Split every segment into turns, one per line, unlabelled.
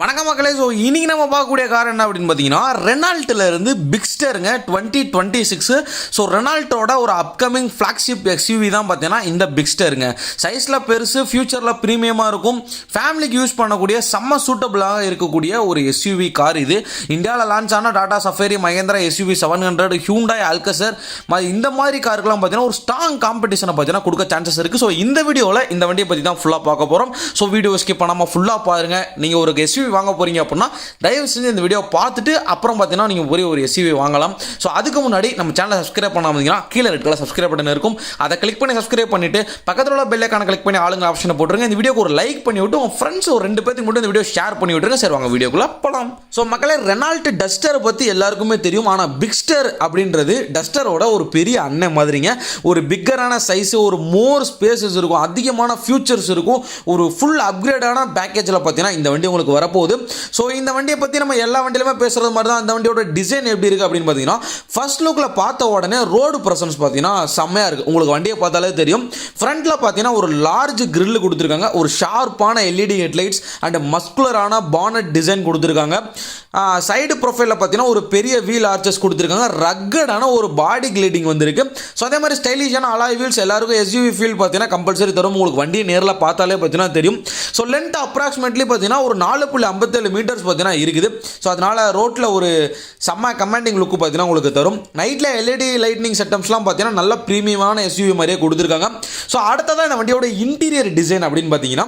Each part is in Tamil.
வணக்கம் மக்களே. ஸோ இன்னைக்கு நம்ம பார்க்கக்கூடிய கார் என்ன அப்படின்னு பார்த்தீங்கன்னா ரெனால்ட்டில் இருந்து பிக்ஸ்டருங்க 2026. ஸோ ரெனால்ட்டோட ஒரு அப்கமிங் ஃப்ளாக்ஷிப் எக்ஸ்யூவி தான் பார்த்தீங்கன்னா இந்த பிக்ஸ்டருங்க. சைஸில் பெருசு, ஃபியூச்சரில் ப்ரீமியமாக இருக்கும், ஃபேமிலிக்கு யூஸ் பண்ணக்கூடிய செம்ம சூட்டபிளாக இருக்கக்கூடிய ஒரு எஸ்யூவி கார் இது. இந்தியாவில் லான்ச் ஆன டாடா சஃபேரி, மகேந்திரா எஸ்யூவி 700, ஹியூண்டாய் அல்கசர் இந்த மாதிரி காருக்கெல்லாம் பார்த்தீங்கன்னா ஒரு ஸ்ட்ராங் காம்படிஷனை பார்த்தீங்கன்னா கொடுக்க சான்சஸ் இருக்குது. ஸோ இந்த வீடியோவில் இந்த வண்டியை பற்றி தான் ஃபுல்லாக பார்க்க போகிறோம். ஸோ வீடியோ ஸ்கிப் பண்ணாமல் ஃபுல்லாக பாருங்கள். நீங்கள் ஒரு எஸ்யூவி வாங்க போறீங்க அப்படின்னா தயவு செஞ்சு இந்த வீடியோ பார்த்துட்டு அப்புறம் பார்த்தீங்கன்னா நீங்கள் ஒரே ஒரு எஸ்யூவி வாங்கலாம். ஸோ அதுக்கு முன்னாடி நம்ம சேனலை சப்ஸ்கிரைப் பண்ணாமீங்கன்னா கீழே ரெட் கலர் சப்ஸ்கிரைப் பட்டன் இருக்கும், அதை கிளிக் பண்ணி சப்ஸ்கிரைப் பண்ணிட்டு பக்கத்தில் உள்ள பெல் ஐகானை கிளிக் பண்ணி ஆளுங்க ஆப்ஷனை போட்டுருங்க. இந்த வீடியோக்கு ஒரு லைக் பண்ணி விட்டு உங்கள் ஃப்ரெண்ட்ஸ் ஒரு 2 பேருக்கு மட்டும் இந்த வீடியோ ஷேர் பண்ணி விட்டுருங்க. சரி வாங்க வீடியோக்குள்ள போகலாம். ஸோ மக்களே, ரெனால்ட் டஸ்டரை பற்றி எல்லாருக்குமே தெரியும். ஆனால் பிக்ஸ்டர் அப்படின்றது டஸ்டரோட ஒரு பெரிய அண்ணன் மாதிரிங்க. ஒரு பிக்கரான சைஸ், ஒரு மோர் ஸ்பேசஸ் இருக்கும், அதிகமான ஃபியூச்சர்ஸ் இருக்கும், ஒரு ஃபுல் அப்கிரேடான பேக்கேஜில் பார்த்தீங்கன்னா இந்த வண்டி உங்களுக்கு வரப்போகுது. ஸோ இந்த வண்டியை பற்றி நம்ம எல்லா வண்டியிலுமே பேசுகிறது மாதிரி தான் இந்த வண்டியோட டிசைன் எப்படி இருக்குது அப்படின்னு பார்த்தீங்கன்னா ஃபர்ஸ்ட் லுக்கில் பார்த்த உடனே ரோடு ப்ரெசன்ஸ் பார்த்தீங்கன்னா செம்மையாக இருக்குது. உங்களுக்கு வண்டியை பார்த்தாலே தெரியும். ஃப்ரண்ட்டில் பார்த்தீங்கன்னா ஒரு லார்ஜ் கிரில் கொடுத்துருக்காங்க, ஒரு ஷார்ப்பான எல்இடி ஹெட்லைட்ஸ் அண்ட் மஸ்குலரான பானட் டிசைன் கொடுத்துருக்காங்க. சைடு ப்ரொஃபைலில் பார்த்தீங்கன்னா ஒரு பெரிய வீல் ஆர்ச்சஸ் கொடுத்துருக்காங்க, ரக்கடான ஒரு பாடி கிளீடிங் வந்திருக்கு. ஸோ அதே மாதிரி ஸ்டைலிஷான அலாய் வீல்ஸ் எல்லாருக்கும் எஸ்யூவி ஃபீல் பார்த்தீங்கன்னா கம்பல்சரி தரும். உங்களுக்கு வண்டியை நேரில் பார்த்தாலே பார்த்தீங்கன்னா தெரியும். ஸோ லென்த் அப்ராக்சிமேட்லி பார்த்தீங்கன்னா ஒரு 4.57 மீட்டர்ஸ் பார்த்தீங்கன்னா இருக்குது. ஸோ அதனால் ரோட்டில் ஒரு செம்ம கமாண்டிங் லுக்கு பார்த்தீங்கன்னா உங்களுக்கு தரும். நைட்டில் எல்இடி லைட்னிங் செட்டப்ஸ்லாம் பார்த்தீங்கன்னா நல்ல ப்ரீமியமான எஸ்யூவி மாதிரியே கொடுத்துருக்காங்க. ஸோ அடுத்ததான் இந்த வண்டியோட இன்டீரியர் டிசைன் அப்படின்னு பார்த்தீங்கன்னா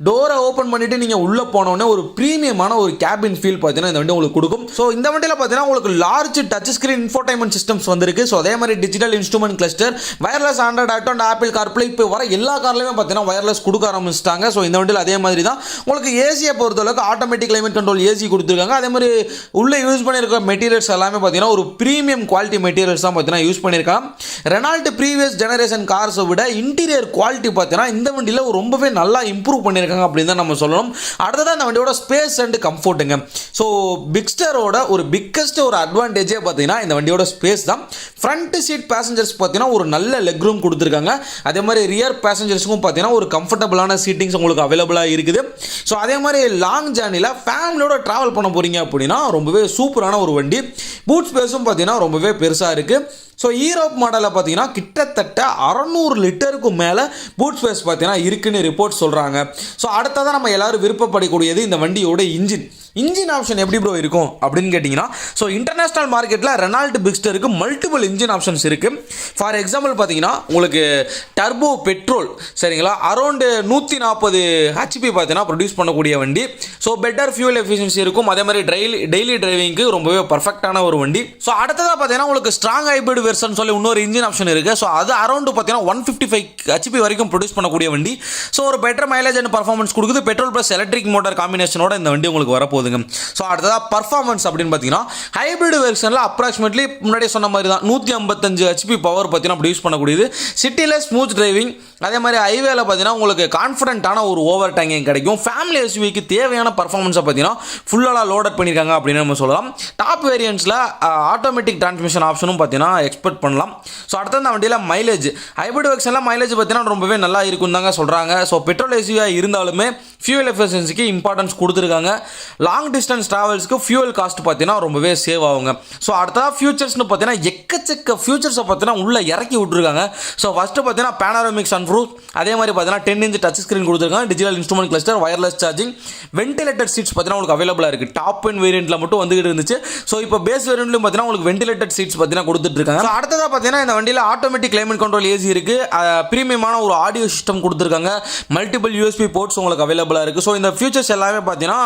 டோரை ஓப்பன் பண்ணிவிட்டு நீங்கள் உள்ளே போனோடனே ஒரு ப்ரீமியமான ஒரு கேபின் ஃபீல் பார்த்தீங்கன்னா இந்த வண்டி உங்களுக்கு கொடுக்கும். ஸோ இந்த வண்டியில் பார்த்தீங்கன்னா உங்களுக்கு large touch screen infotainment systems வந்திருக்கு. ஸோ அதே மாதிரி digital instrument cluster, wireless Android auto and apple CarPlay இப்போ வர எல்லா கார்லையுமே பார்த்தீங்கன்னா வயர்லெஸ் கொடுக்க ஆரம்பிச்சிட்டாங்க. ஸோ இந்த வண்டியில் அதே மாதிரி தான் உங்களுக்கு ஏசியை பொறுத்தளவுக்கு ஆட்டோமேட்டிக் கிளைமேட் கண்ட்ரோல் ஏசி கொடுத்துருக்காங்க. அதே மாதிரி உள்ளே யூஸ் பண்ணியிருக்க மெட்டீரியல்ஸ் எல்லாமே பார்த்தீங்கன்னா ஒரு ப்ரீமியம் குவாலிட்டி மெட்டீரியல்ஸ் தான் பார்த்தீங்கன்னா யூஸ் பண்ணியிருக்காங்க. ரெனால்ட் ப்ரீவியஸ் ஜெனரேஷன் கார்ஸை விட இன்டீரியர் குவாலிட்டி பார்த்தீங்கன்னா இந்த வண்டியில் ரொம்பவே நல்லா இம்ப்ரூவ் பண்ணியிருக்காங்க அப்படின்னு தான் நம்ம சொல்லணும். அடுத்ததான் இந்த வண்டியோட ஸ்பேஸ் அண்ட் கம்ஃபர்ட்டுங்க. ஸோ பிக்ஸ்டரோட ஒரு பிக்கஸ்ட் ஒரு அட்வான்டேஜே பார்த்தீங்கன்னா இந்த வண்டியோட ஸ்பேஸ் தான். ஃப்ரண்ட் சீட் பேசஞ்சர்ஸ் பார்த்தீங்கன்னா ஒரு நல்ல லெக் ரூம் கொடுத்துருக்காங்க. அதே மாதிரி ரியர் பேசஞ்சர்ஸுக்கும் பார்த்தீங்கன்னா ஒரு கம்ஃபர்டபுளான சீட்டிங்ஸ் உங்களுக்கு அவைலபிளாக இருக்குது. ஸோ அதே மாதிரி லாங் ஜேர்னியில் ஃபேமிலியோட ட்ராவல் பண்ண போகிறீங்க அப்படின்னா ரொம்பவே சூப்பரான ஒரு வண்டி. பூட் ஸ்பேஸும் பார்த்தீங்கன்னா ரொம்பவே பெருசாக இருக்குது. ஸோ ஈரோப் மாடலில் பார்த்தீங்கன்னா கிட்டத்தட்ட 600 லிட்டருக்கு மேலே பூட் ஸ்பேஸ் பார்த்தீங்கன்னா இருக்குன்னு ரிப்போர்ட் சொல்கிறாங்க. ஸோ அடுத்ததான் நம்ம எல்லாரும் விருப்பப்படக்கூடியது இந்த வண்டியோட இன்ஜின் ஆப்ஷன் எப்படி ப்ரோ இருக்கும் அப்படின்னு கேட்டிங்கன்னா, ஸோ இன்டர்நேஷ்னல் மார்க்கெட்டில் ரெனால்ட் பிக்ஸ்டருக்கு மல்டிபிள் இன்ஜின் ஆப்ஷன்ஸ் இருக்குது. ஃபார் எக்ஸாம்பிள் பார்த்தீங்கன்னா உங்களுக்கு டர்போ பெட்ரோல் சரிங்களா, அரௌண்டு 140 ஹெச்பி பார்த்தீங்கன்னா ப்ரொடியூஸ் பண்ணக்கூடிய வண்டி. ஸோ பெட்டர் ஃபியூல் எஃபிஷியன்சி இருக்கும். அதே மாதிரி டெய்லி டிரைவிங்க்கு ரொம்பவே பர்ஃபெக்டான ஒரு வண்டி. ஸோ அடுத்ததாக பார்த்தீங்கன்னா உங்களுக்கு ஸ்ட்ராங் ஹைபிரிட் வெர்ஷன் சொல்லி இன்னொரு இன்ஜின் ஆப்ஷன் இருக்குது. ஸோ அது அரௌண்டு பார்த்தீங்கன்னா 155 ஹெச்பி வரைக்கும் ப்ரொடியூஸ் பண்ணக்கூடிய வண்டி. ஸோ ஒரு பெட்டர் மைலேஜ் அண்ட் பர்ஃபார்மன்ஸ் கொடுக்குது. பெட்ரோல் ப்ளஸ் எலக்ட்ரிக் மோட்டார் காம்பினேஷனோட இந்த வண்டி உங்களுக்கு வரப்போகுது. ஸோ அடுத்ததாக பர்ஃபார்மன்ஸ் அப்படின்னு பார்த்தீங்கன்னா ஹைபிரிட் வெர்ஷனில் அப்ராக்சிமேட்லி முன்னாடி சொன்ன மாதிரி தான் 155 ஹெச்பி பவர் பார்த்தீங்கன்னா ப்ரொடியூஸ் பண்ணக்கூடியது. சிட்டியில் ஸ்மூத் டிரைவிங், அதே மாதிரி ஹைவேல பார்த்தீங்கன்னா உங்களுக்கு கான்ஃபிடென்ட்டான ஒரு ஓவர் டேங்கிங் கிடைக்கும். ஃபேமிலி எஸ்யூவிக்கு தேவையான பர்ஃபார்மன்ஸை பார்த்தீங்கன்னா ஃபுல்லாக லோடட் பண்ணியிருக்காங்க அப்படின்னு நம்ம சொல்லலாம். டாப் வேரியன்ட்ஸில் ஆட்டோமேட்டிக் டிரான்ஸ்மிஷன் ஆப்ஷனும் பார்த்தீங்கன்னா எக்ஸ்பெக்ட் பண்ணலாம். ஸோ அடுத்த அந்த வண்டியில் மைலேஜ், ஹைபிரிட் வெர்ஷனில் மைலேஜ் பார்த்தீங்கன்னா ரொம்பவே நல்லா இருக்குன்னு தாங்க சொல்கிறாங்க. ஸோ பெட்ரோல் எஸ்யூவியாக இருந்தாலுமே ஃபியூல் எஃபிஷியன்சிக்கு இம்பார்ட்டன்ஸ் கொடுத்துருக்காங்க. லாங் டிஸ்டன்ஸ் ட்ராவல்ஸ்க்கு ஃபியூல் காஸ்ட் பார்த்தீங்கன்னா ரொம்பவே சேவ் ஆகுங்க. ஸோ அடுத்ததாக ஃபியூச்சர்ஸ்னு பார்த்தீங்கன்னா எக்கச்சக்க ஃபியூச்சர்ஸை பார்த்தீங்கன்னா உள்ளே இறக்கி விட்டுருக்காங்க. ஸோ ஃபஸ்ட்டு பார்த்தீங்கன்னா பேனரோமிக் சன்ரூஃப், அதே மாதிரி பார்த்தீங்கன்னா 10 இன்ச் டச் ஸ்க்ரீன் கொடுத்துருக்காங்க, digital instrument cluster, wireless charging, ventilated seeds பார்த்தீங்கன்னா உங்களுக்கு அவைலபிளாக இருக்குது. டாப் அண்ட் வேரியண்ட்டில் மட்டும் வந்துகிட்டு இருந்துச்சு. ஸோ இப்போ பேஸ் வேரியண்ட்லையும் பார்த்தீங்கன்னா உங்களுக்கு வென்டிலேட்டட் சீட்ஸ் பார்த்தீங்கன்னா கொடுத்துட்ருக்காங்க. ஸோ அடுத்ததாக பார்த்தீங்கன்னா இந்த வண்டியில் ஆட்டோமேட்டிக் கிளைமேட் கண்ட்ரோல் ஏசி இருக்குது. ப்ரீமியமான ஒரு ஆடியோ சிஸ்டம் கொடுத்துருக்காங்க. மல்டிபிள் யூஎஸ்பி போர்ட்ஸ் உங்களுக்கு அவைலபிளாக இருக்குது. ஸோ இந்த ஃபியூச்சர்ஸ் எல்லாமே பார்த்தீங்கன்னா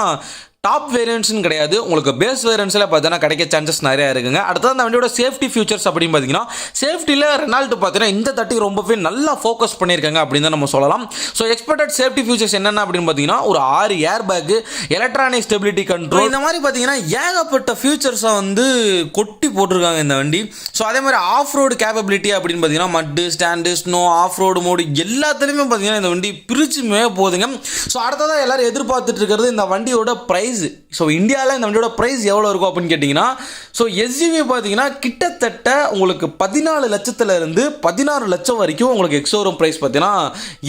டாப் வேரியன்ட்ஸ்னு கிடையாது, உங்களுக்கு பேஸ் வேரியன்ட்ஸில் பார்த்தீங்கன்னா கிடைக்க சான்சஸ் நிறையா இருக்குங்க. அடுத்தது அந்த வண்டியோட சேஃப்டி ஃபியூச்சர்ஸ் அப்படின்னு பார்த்தீங்கன்னா சேஃப்டியில் ரெனால்ட் பார்த்தீங்கன்னா இந்த தட்டி ரொம்பவே நல்லா ஃபோக்கஸ் பண்ணியிருக்காங்க அப்படின்னு தான் நம்ம சொல்லலாம். ஸோ எக்ஸ்பெக்டட் சேஃப்டி ஃபியூச்சர்ஸ் என்னென்ன அப்படின்னு பார்த்தீங்கன்னா ஒரு 6 air bag, electronic stability control, இந்த மாதிரி பார்த்தீங்கன்னா ஏகப்பட்ட ஃபியூச்சர்ஸை வந்து கொட்டி போட்டிருக்காங்க இந்த வண்டி. ஸோ அதே மாதிரி ஆஃப் ரோடு கேப்பபிலிட்டி அப்படின்னு பார்த்தீங்கன்னா மட்டு, stand, snow, off road mode எல்லாத்துலேயுமே பார்த்தீங்கன்னா இந்த வண்டி பிரிச்சுமே போகுதுங்க. ஸோ அடுத்ததாக எல்லாரும் எதிர்பார்த்துட்டு இருக்கிறது இந்த வண்டியோட ப்ரைஸ் ப்ரைஸ், ஸோ இந்தியாவில் இந்த வண்டியோட ப்ரைஸ் எவ்வளோ இருக்கும் அப்படின்னு கேட்டிங்கன்னா, ஸோ எஸ்யூவி பார்த்தீங்கன்னா கிட்டத்தட்ட உங்களுக்கு 14 லட்சத்துலேருந்து 16 லட்சம் வரைக்கும் உங்களுக்கு எக்ஸோரூம் ப்ரைஸ் பார்த்தீங்கன்னா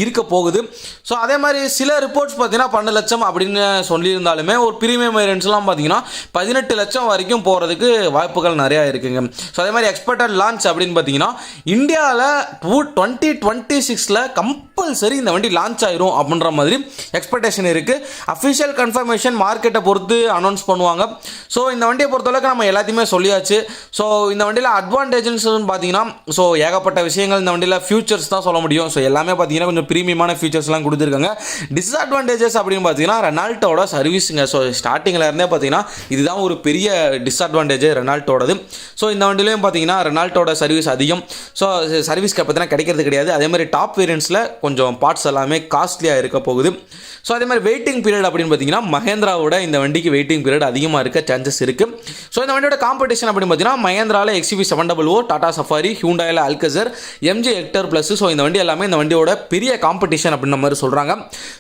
இருக்க போகுது. ஸோ அதே மாதிரி சில ரிப்போர்ட்ஸ் பார்த்தீங்கன்னா 12 லட்சம் அப்படின்னு சொல்லியிருந்தாலுமே ஒரு ப்ரீமியம் வேரியன்ட்ஸ்லாம் பார்த்தீங்கன்னா 18 லட்சம் வரைக்கும் போகிறதுக்கு வாய்ப்புகள் நிறையா இருக்குங்க. ஸோ அதே மாதிரி எக்ஸ்பெக்டட் லான்ச் அப்படின்னு பார்த்தீங்கன்னா இந்தியாவில் 2026 கம்பல்சரி இந்த வண்டி லான்ச் ஆயிரும் அப்படின்ற மாதிரி எக்ஸ்பெக்டேஷன் இருக்குது. அஃபிஷியல் கன்ஃபர்மேஷன் மார்க்கெட்டை பொறுத்து அனௌன்ஸ் பண்ணுவாங்க. ஸோ இந்த வண்டியை பொறுத்தளவுக்கு நம்ம எல்லாத்தையுமே சொல்லியாச்சு. ஸோ இந்த வண்டியில் அட்வான்டேஜ்னு பார்த்தீங்கன்னா ஸோ ஏகப்பட்ட விஷயங்கள் இந்த வண்டியில் ஃபியூச்சர்ஸ் தான் சொல்ல முடியும். ஸோ எல்லாமே பார்த்தீங்கன்னா கொஞ்சம் ப்ரீமியமான ஃபியூச்சர்ஸ்லாம் கொடுத்துருக்காங்க. டிஸ்அட்வான்டேஜஸ் அப்படின்னு பார்த்தீங்கன்னா ரெனால்ட்டோட சர்வீஸுங்க. ஸோ ஸ்டார்டிங்கில் இருந்தே பார்த்தீங்கன்னா இதுதான் ஒரு பெரிய டிஸ்அட்வான்டேஜ் ரெனால்ட்டோடது. ஸோ இந்த வண்டியிலையும் பார்த்தீங்கன்னா ரெனால்ட்டோட சர்வீஸ் அதிகம். ஸோ சர்வீஸ்க்கு பார்த்தீங்கன்னா கிடைக்கிறது கிடையாது. அதே மாதிரி டாப் வேரியன்ட்ஸில் கொஞ்சம் பார்ட்ஸ் எல்லாமே காஸ்ட்லியாக இருக்க போகுது. ஸோ அதே மாதிரி வெயிட்டிங் பீரியட் அப்படின்னு பார்த்தீங்கன்னா மஹேந்திராவோட இந்த வண்டிக்கு வெயிட்டிங் பீரியட் அதிகமாக இருக்க சான்சஸ் இருக்குது. ஸோ இந்த வண்டியோட காம்படிஷன் அப்படின்னு பார்த்தீங்கன்னா மஹேந்திராவில் XUV 700, டாடா சஃபாரி, ஹியூண்டாயில் அல்கசர், MG ஹெக்டர் ப்ளஸ். ஸோ இந்த வண்டி எல்லாமே இந்த வண்டியோட பெரிய காம்படிஷன் அப்படின்ற மாதிரி சொல்கிறாங்க.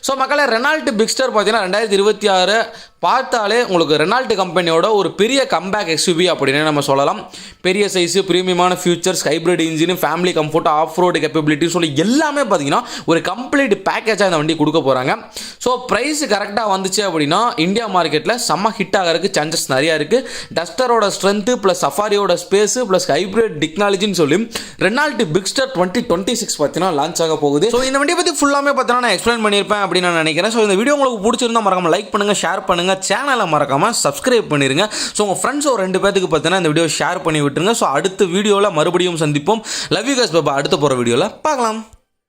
ஸோ மக்களை ரெனால்ட் பிக்ஸ்டர் பார்த்தீங்கன்னா 2026 பார்த்தாலே உங்களுக்கு ரெனால்ட் கம்பெனியோட ஒரு பெரிய கம்பேக் XUV அப்படின்னு நம்ம சொல்லலாம். பெரிய சைஸு, ப்ரீமியமான features, hybrid engine, family comfort, off road capability சொல்லி எல்லாமே பார்த்தீங்கன்னா ஒரு கம்ப்ளீட் பேக்கேஜாக இந்த வண்டி கொடுக்க போகிறாங்க. ஸோ ப்ரைஸ் கரெக்டாக வந்துச்சு அப்படின்னா இந்தியா மார்க்கெட்டில் செம்ம ஹிட் ஆகிறதுக்கு சான்சஸ் நிறையா இருக்குது. டஸ்டரோட ஸ்ட்ரென்த்து ப்ளஸ் சஃபாரியோட ஸ்பேஸு ப்ளஸ் ஹைப்ரிட் டெக்னாலஜின்னு சொல்லி ரெனால்ட் பிக்ஸ்டர் 2026 பார்த்தீங்கன்னா லான்ச் ஆக போகுது. ஸோ இந்த வண்டியை பற்றி ஃபுல்லாமே பார்த்தீங்கன்னா நான் எக்ஸ்பிளைன் பண்ணியிருப்பேன் அப்படின்னு நான் நினைக்கிறேன். ஸோ இந்த வீடியோ உங்களுக்கு பிடிச்சிருந்தா மறக்காம லைக் பண்ணுங்கள், ஷேர் பண்ணுங்கள், சேனலை மறக்காமல் சப்ஸ்கிரைப் பண்ணிடுங்க. ஸோ உங்கள் ஃப்ரெண்ட்ஸ் ஒரு 2 பேருக்கு பார்த்தீங்கன்னா இந்த வீடியோ ஷேர் பண்ணி விட்டுருங்க. ஸோ அடுத்த வீடியோவில் மறுபடியும் சந்திப்போம். Love you guys, Baba. அடுத்த போகிற வீடியோவில் பார்க்கலாம்.